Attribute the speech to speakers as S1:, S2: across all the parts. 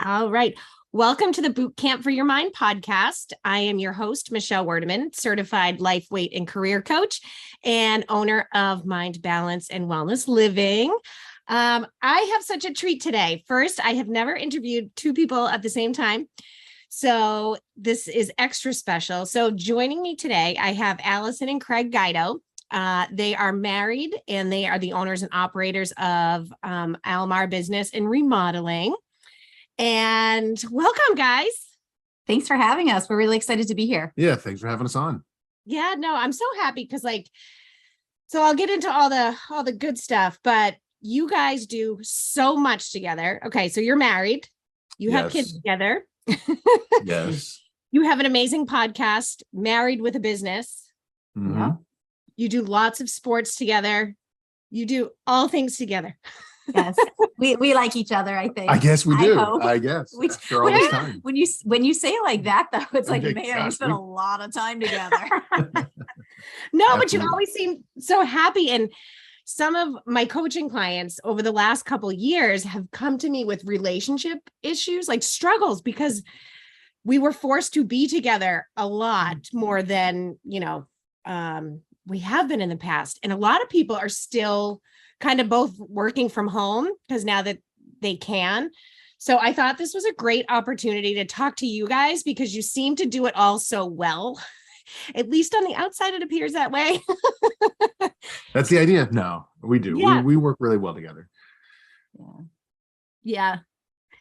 S1: All right. Welcome to the Boot Camp for Your Mind podcast. I am your host, Michelle Werdeman, certified life, weight, and career coach and owner of Mind Balance and Wellness Living. I have such a treat today. First, I have never interviewed two people at the same time, so this is extra special. So joining me today, I have Allison and Craig Guido. They are married and they are the owners and operators of Almar Business and Remodeling. And welcome, guys.
S2: Thanks for having us. We're really excited to be here.
S3: Yeah, thanks for having us on.
S1: Yeah, no, I'm so happy because so I'll get into all the good stuff, but you guys do so much together. Okay, so you're married. You have kids together.
S3: Yes.
S1: You have an amazing podcast, Married with a Business.
S3: Mm-hmm.
S1: Yeah. You do lots of sports together. You do all things together.
S2: Yes, we like each other, I think.
S3: I guess we do. I guess. After all this time.
S2: When you say it like that, though, it's like,
S3: Exactly.
S2: man, we spent a lot of time together.
S1: No, but you always seem so happy. And some of my coaching clients over the last couple of years have come to me with relationship issues, like struggles, because we were forced to be together a lot more than, we have been in the past. And a lot of people are still kind of both working from home because now that they can. So I thought this was a great opportunity to talk to you guys because you seem to do it all so well. At least on the outside, it appears that way.
S3: That's the idea. No, we do.
S1: Yeah.
S3: We work really well together.
S1: Yeah.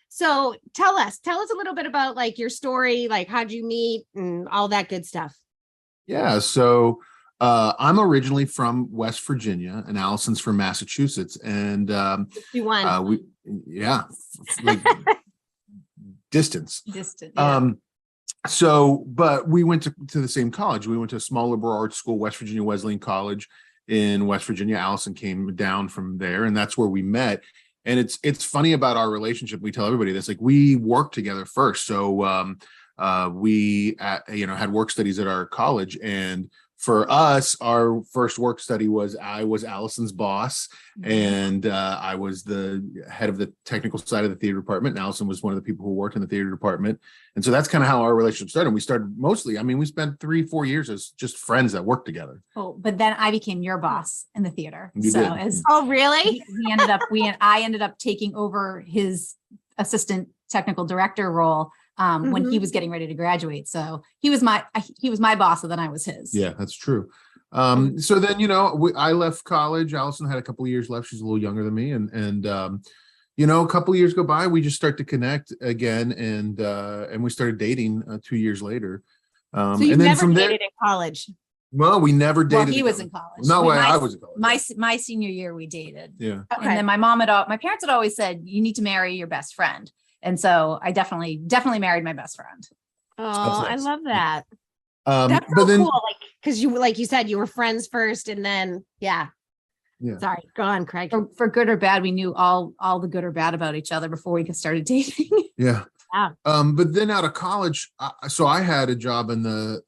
S1: So tell us a little bit about your story, how'd you meet and all that good stuff.
S3: Yeah. So I'm originally from West Virginia and Allison's from Massachusetts. And distance.
S2: Yeah.
S3: But we went to the same college. We went to a small liberal arts school, West Virginia Wesleyan College in West Virginia. Allison came down from there, and that's where we met. And it's funny about our relationship. We tell everybody this, we worked together first. So we had work studies at our college, and for us, our first work study was I was Allison's boss, and I was the head of the technical side of the theater department. And Allison was one of the people who worked in the theater department. And so that's kind of how our relationship started. We started mostly, we spent 3-4 years as just friends that worked together.
S2: Oh, but then I became your boss in the theater.
S1: Oh, really?
S2: I ended up taking over his assistant technical director role when he was getting ready to graduate. So he was my boss, and then I was his.
S3: Yeah, that's true. So then, I left college. Allison had a couple of years left. She's a little younger than me. And a couple of years go by, we just start to connect again. And we started dating 2 years later.
S1: So you never dated in college?
S3: Well, we never dated.
S2: Well, he was in college.
S3: No way, I was in college.
S2: My senior year, we dated.
S3: Yeah.
S1: Okay.
S2: And then my parents had always said, you need to marry your best friend. And so I definitely married my best friend.
S1: Oh,
S3: nice.
S1: I love that. That's so cool. Because you said, you were friends first, and then yeah. Sorry, go on, Craig.
S2: For good or bad, we knew all the good or bad about each other before we started dating.
S3: Yeah. But then out of college, so I had a job in the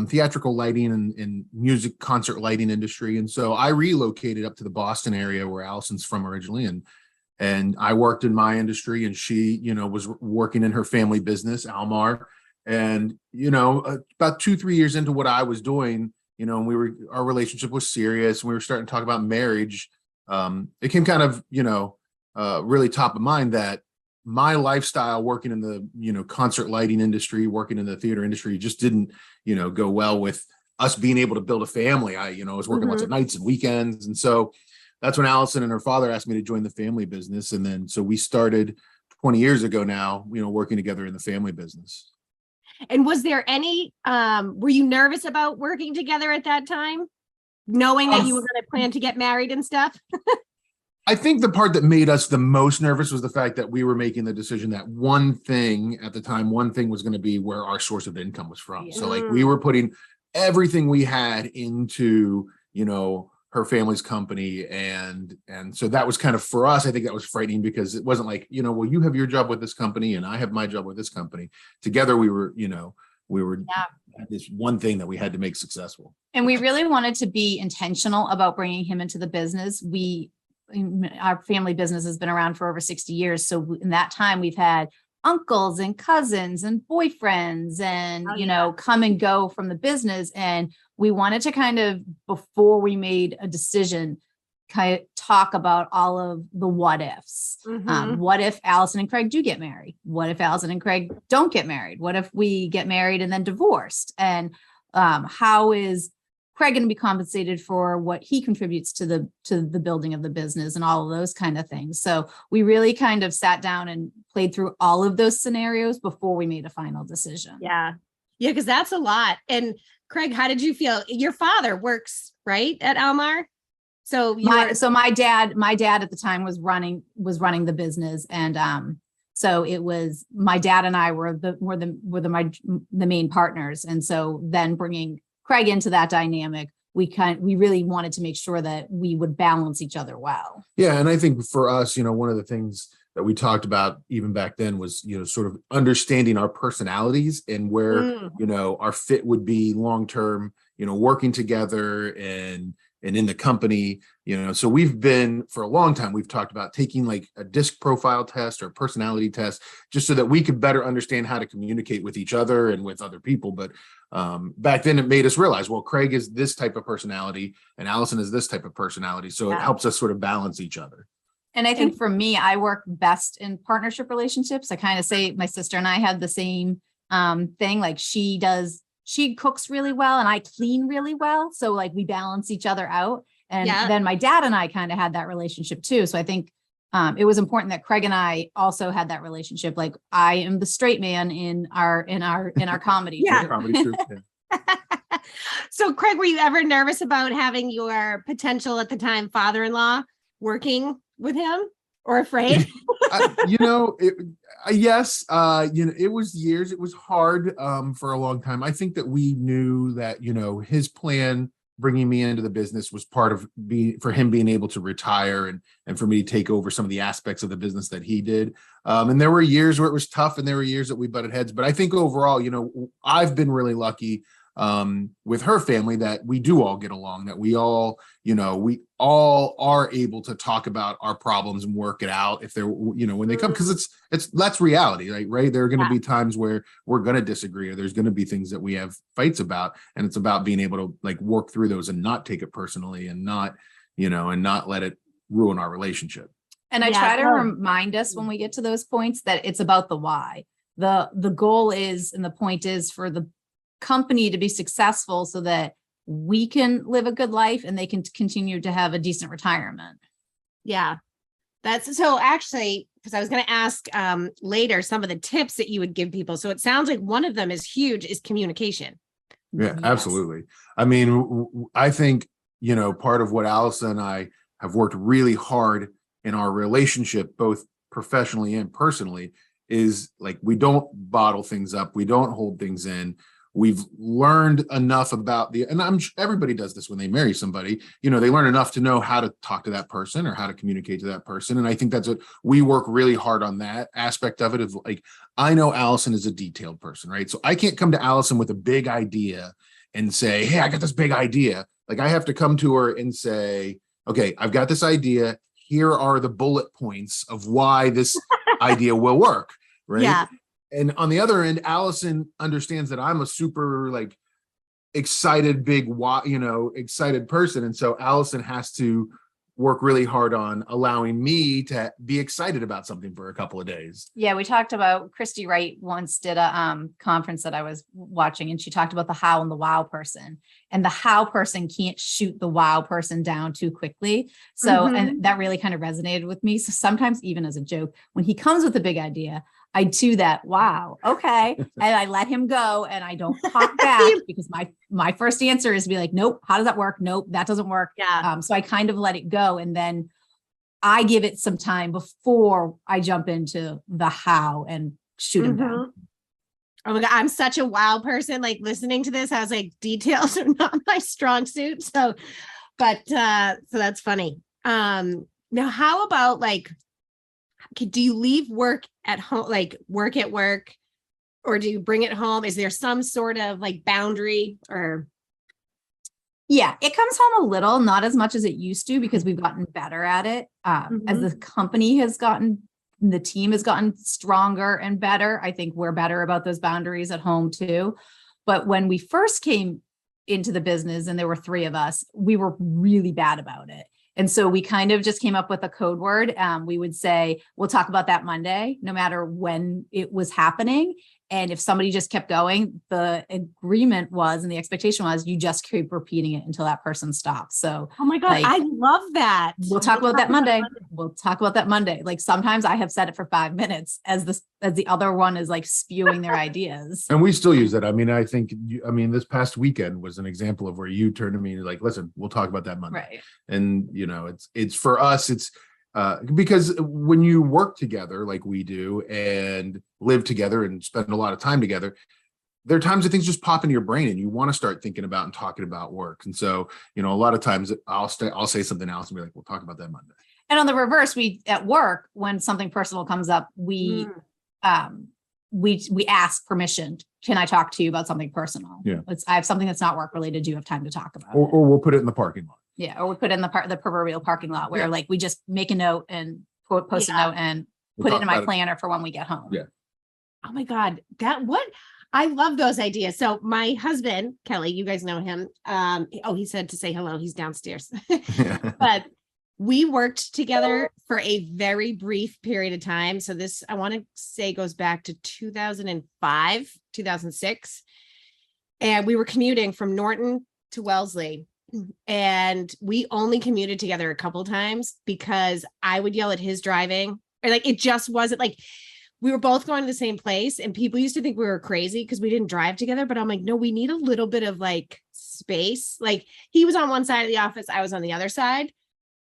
S3: theatrical lighting and music concert lighting industry, and so I relocated up to the Boston area where Allison's from originally, and I worked in my industry, and she, was working in her family business, Almar. And, about 2-3 years into what I was doing, our relationship was serious. And we were starting to talk about marriage. It came kind of, really top of mind that my lifestyle working in the, concert lighting industry, working in the theater industry, just didn't, go well with us being able to build a family. I was working lots of nights and weekends. And so that's when Allison and her father asked me to join the family business. And then, so we started 20 years ago now, working together in the family business.
S1: And was there any, were you nervous about working together at that time? Knowing that you were going to plan to get married and stuff?
S3: I think the part that made us the most nervous was the fact that we were making the decision that one thing was going to be where our source of income was from.
S2: Yeah.
S3: So we were putting everything we had into, her family's company. And so that was kind of, for us, I think that was frightening because it wasn't like, well, you have your job with this company and I have my job with this company. Together we were, this one thing that we had to make successful.
S2: And we really wanted to be intentional about bringing him into the business. We our family business has been around for over 60 years. So in that time, we've had uncles and cousins and boyfriends and, come and go from the business. And we wanted to kind of, before we made a decision, kind of talk about all of the what ifs. What if Allison and Craig do get married? What if Allison and Craig don't get married? What if we get married and then divorced? And how is Craig going to be compensated for what he contributes to the building of the business and all of those kind of things? So we really kind of sat down and played through all of those scenarios before we made a final decision.
S1: Yeah. Yeah. Because that's a lot. And Craig, how did you feel? Your father works right at Almar. So
S2: my dad at the time was running the business. And so it was my dad and I were the main partners. And so then bringing Craig into that dynamic, we really wanted to make sure that we would balance each other well.
S3: Yeah. And I think for us, one of the things that we talked about even back then was, sort of understanding our personalities and where, our fit would be long-term, working together and in the company, so we've been for a long time, we've talked about taking like a disc profile test or personality test, just so that we could better understand how to communicate with each other and with other people. But back then it made us realize, well, Craig is this type of personality and Allison is this type of personality. So it helps us sort of balance each other.
S2: And I think for me, I work best in partnership relationships. I kind of say my sister and I had the same thing. Like she cooks really well and I clean really well. So like we balance each other out. And then my dad and I kind of had that relationship too. So I think it was important that Craig and I also had that relationship. Like I am the straight man in our comedy.
S3: Comedy troupe. Yeah.
S1: So Craig, were you ever nervous about having your potential at the time father-in-law working with him, or afraid?
S3: Yes. It was years. It was hard for a long time. I think that we knew that, his plan bringing me into the business was part of for him being able to retire and for me to take over some of the aspects of the business that he did. And there were years where it was tough and there were years that we butted heads. But I think overall, I've been really lucky with her family that we do all get along, that we all are able to talk about our problems and work it out if they're, when they come, because that's reality, right? There are going to be times where we're going to disagree, or there's going to be things that we have fights about, and it's about being able to like work through those and not take it personally and not let it ruin our relationship.
S2: And I try to remind us when we get to those points that it's about the why. The goal is, and the point is for the company to be successful so that we can live a good life and they can continue to have a decent retirement.
S1: Yeah. That's so actually, because I was going to ask later some of the tips that you would give people. So it sounds like one of them is huge, is communication.
S3: Yeah,
S2: Yes.
S3: absolutely. I mean, I think, part of what Allison and I have worked really hard in our relationship, both professionally and personally, is like, we don't bottle things up. We don't hold things in. We've learned enough about and I'm sure everybody does this when they marry somebody, they learn enough to know how to talk to that person or how to communicate to that person. And I think that's what we work really hard on, that aspect of it. Of like, I know Allison is a detailed person, right? So I can't come to Allison with a big idea and say, hey, I got this big idea. Like I have to come to her and say, okay, I've got this idea. Here are the bullet points of why this idea will work. Right.
S1: Yeah.
S3: And on the other end, Allison understands that I'm a super like excited, excited person. And so Allison has to work really hard on allowing me to be excited about something for a couple of days.
S2: Yeah, we talked about, Christy Wright once did a conference that I was watching, and she talked about the how and the wow person. And the how person can't shoot the wow person down too quickly. So, and that really kind of resonated with me. So sometimes even as a joke, when he comes with a big idea, I do that. Wow. Okay. And I let him go and I don't talk back because my first answer is to be like, nope. How does that work? Nope, that doesn't work.
S1: Yeah.
S2: So I kind of let it go. And then I give it some time before I jump into the how and shoot him down.
S1: Oh my God. I'm such a wow person. Like listening to this, I was like, details are not my strong suit. So that's funny. Now how about like, do you leave work at home, like work at work, or do you bring it home? Is there some sort of like boundary or?
S2: Yeah, it comes home a little, not as much as it used to, because we've gotten better at it. As the company has gotten, the team has gotten stronger and better. I think we're better about those boundaries at home too. But when we first came into the business and there were three of us, we were really bad about it. And so we kind of just came up with a code word. We would say, we'll talk about that Monday, no matter when it was happening. And if somebody just kept going, the agreement was, and the expectation was, you just keep repeating it until that person stops. So,
S1: oh my God, I love that.
S2: We'll talk about that Monday. We'll talk about that Monday. Like sometimes I have said it for 5 minutes as the other one is like spewing their ideas.
S3: And we still use that. I mean, I think, this past weekend was an example of where you turned to me and you're like, listen, we'll talk about that Monday.
S2: Right.
S3: And, it's for us, it's because when you work together like we do and live together and spend a lot of time together, there are times that things just pop into your brain and you want to start thinking about and talking about work. And so, a lot of times I'll say something else and be like, we'll talk about that Monday.
S2: And on the reverse, we at work, when something personal comes up, we ask permission. Can I talk to you about something personal?
S3: Yeah.
S2: I have something that's not work related. Do you have time to talk about it?
S3: Or we'll put it in the parking lot.
S2: Yeah. Or we put it in the proverbial parking lot where like we just make a note and post a note and
S3: We'll
S2: put it in my
S3: talk
S2: planner for when we get home.
S3: Yeah.
S1: Oh my God. I love those ideas. So my husband, Kelly, you guys know him. He said to say hello. He's downstairs. But we worked together for a very brief period of time. So this, I want to say, goes back to 2005, 2006. And we were commuting from Norton to Wellesley. And we only commuted together a couple times because I would yell at his driving, or like it just wasn't like we were both going to the same place, and people used to think we were crazy because we didn't drive together. But I'm like, no, we need a little bit of like space. Like he was on one side of the office, I was on the other side,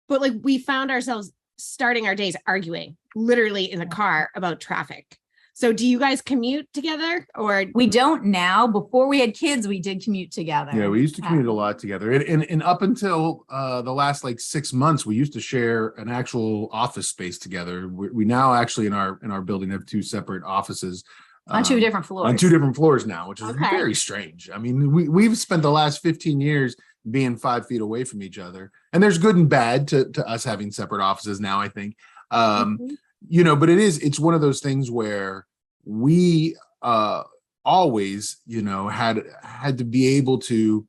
S1: but like we found ourselves starting our days arguing literally in the car about traffic. So do you guys commute together or?
S2: We don't now. Before we had kids, we did commute together.
S3: Yeah, we used to commute a lot together. And up until the last like 6 months, we used to share an actual office space together. We now actually in our building have two separate offices.
S2: On two different floors.
S3: On two different floors now, which is very strange. I mean, we've spent the last 15 years being 5 feet away from each other. And there's good and bad to us having separate offices now, I think. But it's one of those things where we always, had to be able to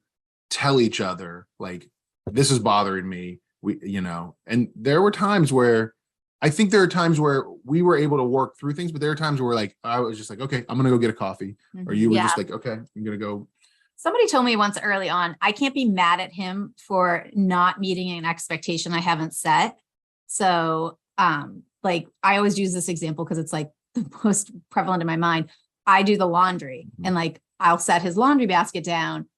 S3: tell each other, like, this is bothering me. And there were times where we were able to work through things, but there are times where like, I was just like, okay, I'm going to go get a coffee. Or you were just like, okay, I'm going to go.
S2: Somebody told me once early on, I can't be mad at him for not meeting an expectation I haven't set. So, like I always use this example because it's like the most prevalent in my mind. I do the laundry and like I'll set his laundry basket down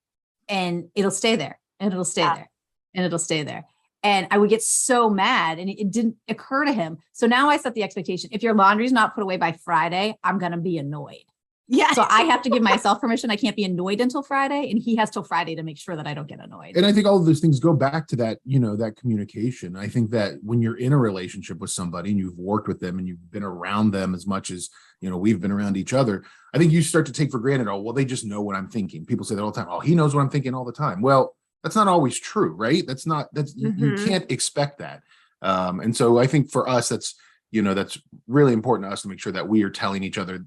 S2: and it'll stay there and it'll stay there and it'll stay there. And I would get so mad and it didn't occur to him. So now I set the expectation. If your laundry's not put away by Friday, I'm going to be annoyed. Yeah. So I have to give myself permission. I can't be annoyed until Friday. And he has till Friday to make sure that I don't get annoyed.
S3: And I think all of those things go back to that, that communication. I think that when you're in a relationship with somebody and you've worked with them and you've been around them as much as, we've been around each other, I think you start to take for granted, oh, well, they just know what I'm thinking. People say that all the time. Oh, he knows what I'm thinking all the time. Well, that's not always true, right? You can't expect that. And so I think for us, that's really important to us to make sure that we are telling each other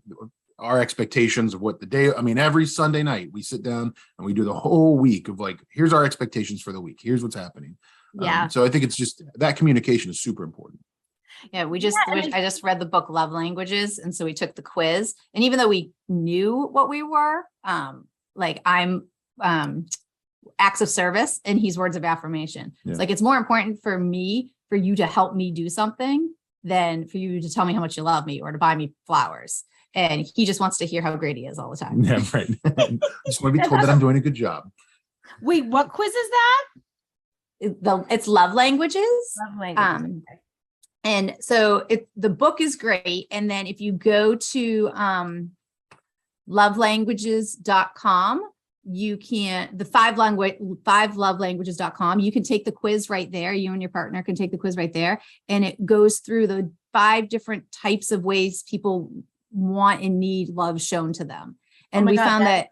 S3: our expectations of what the day, every Sunday night we sit down and we do the whole week of like, here's our expectations for the week. Here's what's happening.
S1: Yeah.
S3: So I think it's just that communication is super important.
S2: Yeah. I just read the book Love Languages. And so we took the quiz, and even though we knew what we were, like I'm, acts of service and he's words of affirmation. Yeah. It's like, it's more important for you to help me do something than for you to tell me how much you love me or to buy me flowers. And he just wants to hear how great he is all the time.
S3: Yeah, right. I just want to be told that I'm doing a good job.
S1: Wait, what quiz is that?
S2: It's Love Languages.
S1: Love Languages.
S2: And so the book is great. And then if you go to lovelanguages.com, you can, the 5lovelanguages.com, you can take the quiz right there. You and your partner can take the quiz right there. And it goes through the 5 different types of ways people want and need love shown to them. And we found that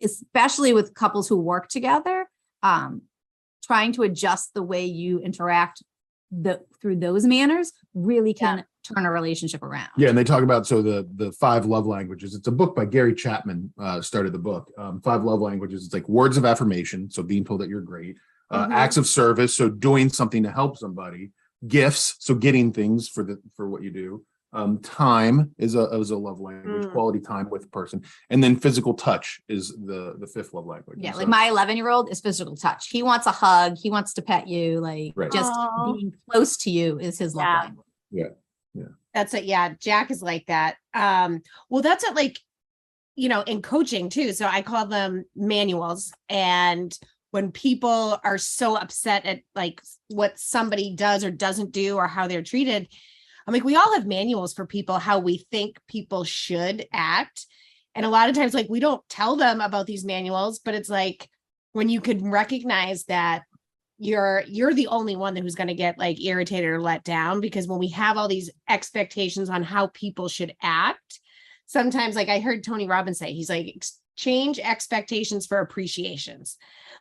S2: especially with couples who work together, trying to adjust the way you interact through those manners really can turn a relationship around.
S3: Yeah. And they talk about, so the 5 love languages, it's a book by Gary Chapman, started the book, 5 love languages. It's like words of affirmation. So being told that you're great, acts of service. So doing something to help somebody, gifts. So getting things for what you do. Time is a love language, quality time with a person. And then physical touch is the 5th love language.
S2: Yeah. Like my 11-year-old is physical touch. He wants a hug. He wants to pet you. Like just being close to you is his love language.
S3: Yeah. Yeah.
S1: That's it. Yeah. Jack is like that. Well, that's it. Like, in coaching too. So I call them manuals. And when people are so upset at like what somebody does or doesn't do or how they're treated, I'm like, we all have manuals for people, how we think people should act. And a lot of times, like, we don't tell them about these manuals, but it's like, when you could recognize that you're the only one who's going to get like irritated or let down, because when we have all these expectations on how people should act, sometimes, like I heard Tony Robbins say, he's like, change expectations for appreciations.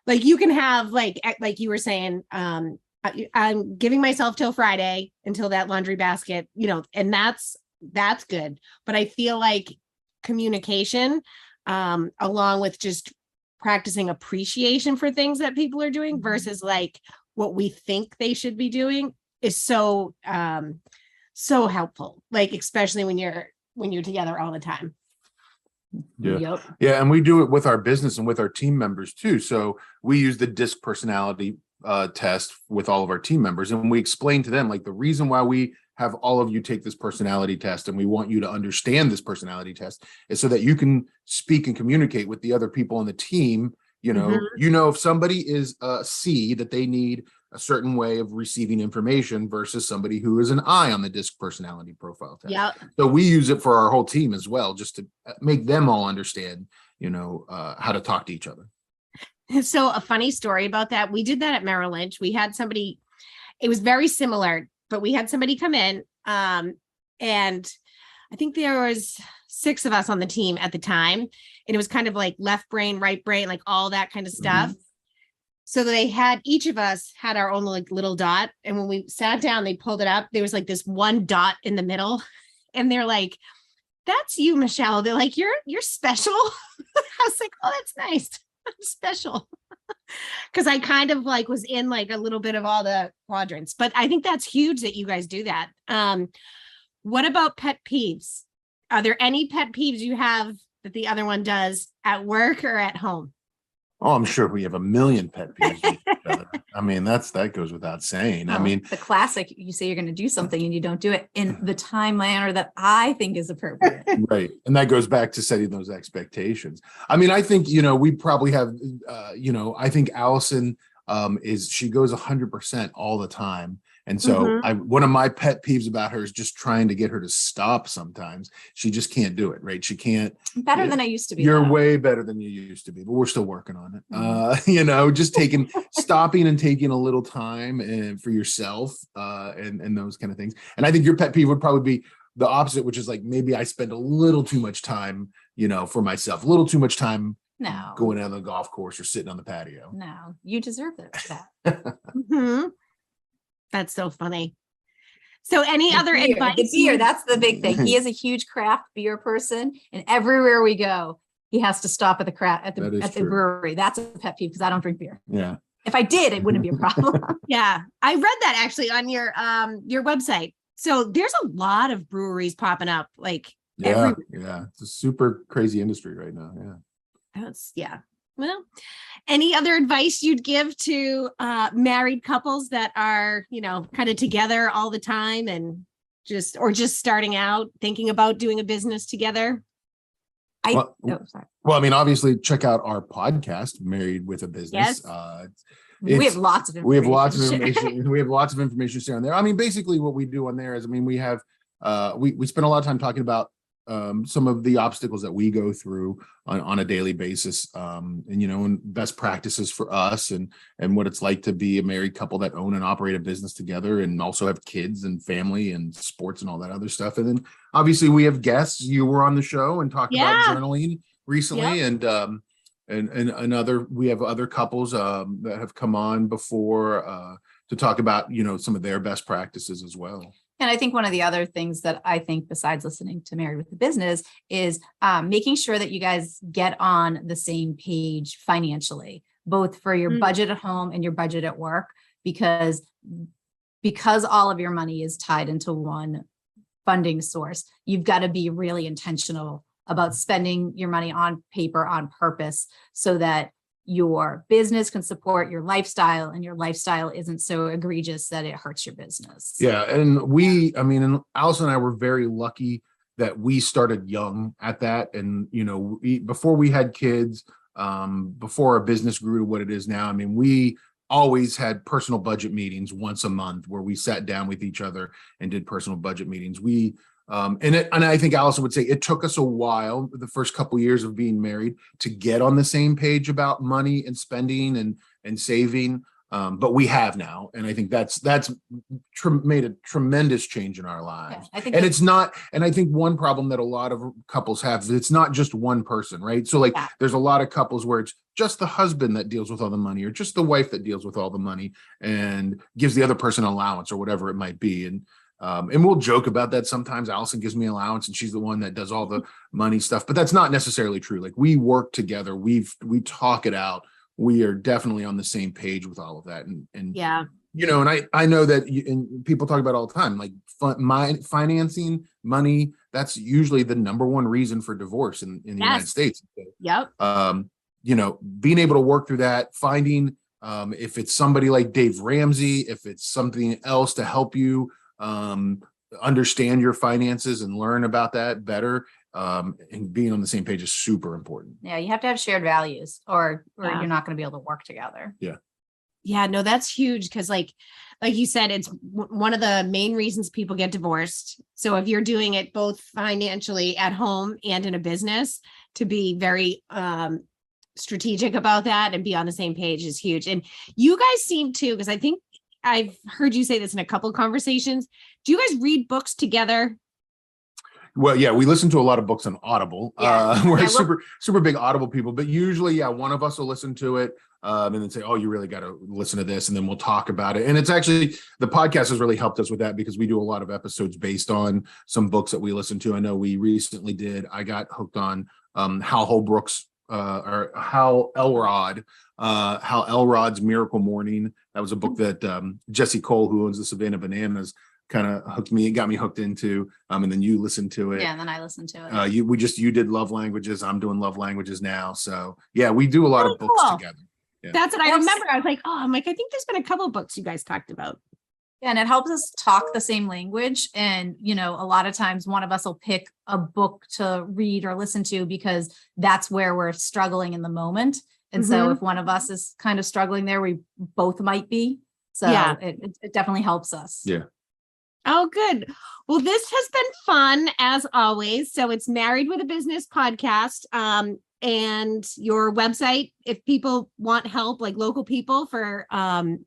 S1: Like you can have like you were saying, I'm giving myself till Friday until that laundry basket, and that's good. But I feel like communication, along with just practicing appreciation for things that people are doing versus like what we think they should be doing is so helpful. Like, especially when you're together all the time.
S3: Yeah.
S2: Yep.
S3: Yeah. And we do it with our business and with our team members too. So we use the DISC personality test with all of our team members. And we explain to them, like, the reason why we have all of you take this personality test and we want you to understand this personality test is so that you can speak and communicate with the other people on the team. If somebody is a C, that they need a certain way of receiving information versus somebody who is an I on the DISC personality profile test.
S1: Yeah.
S3: So we use it for our whole team as well, just to make them all understand, how to talk to each other.
S1: So a funny story about that. We did that at Merrill Lynch. We had somebody, it was very similar, but we had somebody come in, and I think there was 6 of us on the team at the time. And it was kind of like left brain, right brain, like all that kind of stuff. So each of us had our own like little dot. And when we sat down, they pulled it up. There was like this one dot in the middle. And they're like, that's you, Michelle. They're like, you're special. I was like, oh, that's nice. I'm special. Because I kind of like was in like a little bit of all the quadrants. But I think that's huge that you guys do that. What about pet peeves? Are there any pet peeves you have that the other one does at work or at home?
S3: Oh, I'm sure we have a million pet peeves with each other. I mean, that goes without saying. I mean,
S2: the classic, you say you're going to do something and you don't do it in the time manner that I think is appropriate.
S3: Right. And that goes back to setting those expectations. I mean, I think, we probably have, I think Allison she goes 100% all the time. And so one of my pet peeves about her is just trying to get her to stop sometimes. She just can't do it, right? She can't.
S2: Better than I used to be.
S3: You're way better than you used to be, but we're still working on it. Just stopping and taking a little time for yourself and those kind of things. And I think your pet peeve would probably be the opposite, which is like, maybe I spend a little too much time, for myself, a little too much time going out on the golf course or sitting on the patio.
S2: No, you deserve that.
S1: That's so funny. So any other advice?
S2: The beer, that's the big thing. He is a huge craft beer person, and everywhere we go, he has to stop at the brewery. That's a pet peeve because I don't drink beer.
S3: Yeah.
S2: If I did, it wouldn't be a problem.
S1: Yeah. I read that actually on your website. So there's a lot of breweries popping up everywhere.
S3: Yeah. It's a super crazy industry right now. Yeah.
S1: Well, any other advice you'd give to married couples that are, kind of together all the time and just starting out, thinking about doing a business together?
S3: Well, I mean, obviously check out our podcast, Married with a Business.
S1: Yes.
S2: We have lots of information.
S3: We have lots of information. We have lots of information to share on there. I mean, basically what we do on there is, we have, we spend a lot of time talking about some of the obstacles that we go through on a daily basis, and best practices for us and what it's like to be a married couple that own and operate a business together and also have kids and family and sports and all that other stuff. And then obviously we have guests. You were on the show and talked about journaling recently. Yep. And and we have other couples that have come on before to talk about, some of their best practices as well.
S2: And I think one of the other things that I think, besides listening to Married with a Business, is making sure that you guys get on the same page financially, both for your budget at home and your budget at work, because all of your money is tied into one funding source. You've got to be really intentional about spending your money on paper on purpose, so that your business can support your lifestyle and your lifestyle isn't so egregious that it hurts your business.
S3: Yeah. And and Allison and I were very lucky that we started young at that. And, before we had kids, before our business grew to what it is now, we always had personal budget meetings once a month where we sat down with each other and did personal budget meetings. And I think Allison would say it took us a while, the first couple of years of being married, to get on the same page about money and spending and saving. But we have now, and I think that's made a tremendous change in our lives. Yeah, I think one problem that a lot of couples have is it's not just one person, right? So there's a lot of couples where it's just the husband that deals with all the money, or just the wife that deals with all the money and gives the other person allowance or whatever it might be. And we'll joke about that sometimes. Allison gives me allowance and she's the one that does all the money stuff, but that's not necessarily true. We work together. We talk it out. We are definitely on the same page with all of that. And yeah, and I know that and people talk about it all the time, financing money. That's usually the number one reason for divorce in the United States.
S1: Yep.
S3: Being able to work through that, finding if it's somebody like Dave Ramsey, if it's something else to help you understand your finances and learn about that better, and being on the same page is super important.
S2: Yeah, you have to have shared values, or you're not going to be able to work together.
S1: Yeah, no, that's huge, because like you said, it's one of the main reasons people get divorced. So if you're doing it both financially at home and in a business, to be very strategic about that and be on the same page is huge. And you guys seem to, because I think I've heard you say this in a couple of conversations. Do you guys read books together?
S3: Well, yeah, we listen to a lot of books on Audible. We're super big Audible people, but usually, one of us will listen to it and then say, "Oh, you really got to listen to this," and then we'll talk about it. And it's actually, the podcast has really helped us with that, because we do a lot of episodes based on some books that we listen to. I know we recently did. I got hooked on Hal Holbrook's or Hal Elrod's Miracle Morning. That was a book that Jesse Cole, who owns the Savannah Bananas, kind of got me hooked into. And then you listened to it.
S2: Yeah, and then I listened to it.
S3: You did love languages. I'm doing love languages now. So yeah, we do a lot of books together. Yeah.
S1: That's what I remember. I was like, I think there's been a couple of books you guys talked about.
S2: Yeah, and it helps us talk the same language. And, a lot of times one of us will pick a book to read or listen to because that's where we're struggling in the moment. And so if one of us is kind of struggling there, we both might be. So it definitely helps us.
S3: Yeah.
S1: Oh, good. Well, this has been fun as always. So it's Married with a Business podcast. And your website, if people want help, like local people for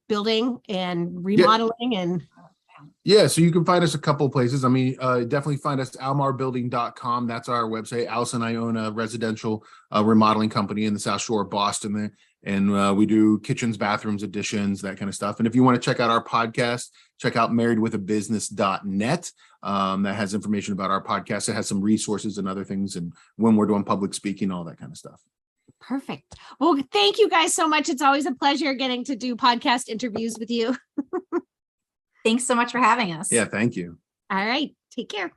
S1: building and remodeling and.
S3: Yeah, so you can find us a couple of places. Definitely find us almarbuilding.com. That's our website. Allison and I own a residential remodeling company in the South Shore of Boston there. And we do kitchens, bathrooms, additions, that kind of stuff. And if you want to check out our podcast, check out marriedwithabusiness.net. That has information about our podcast. It has some resources and other things, and when we're doing public speaking, all that kind of stuff.
S1: Perfect. Well, thank you guys so much. It's always a pleasure getting to do podcast interviews with you.
S2: Thanks so much for having us.
S3: Yeah, thank you.
S1: All right. Take care.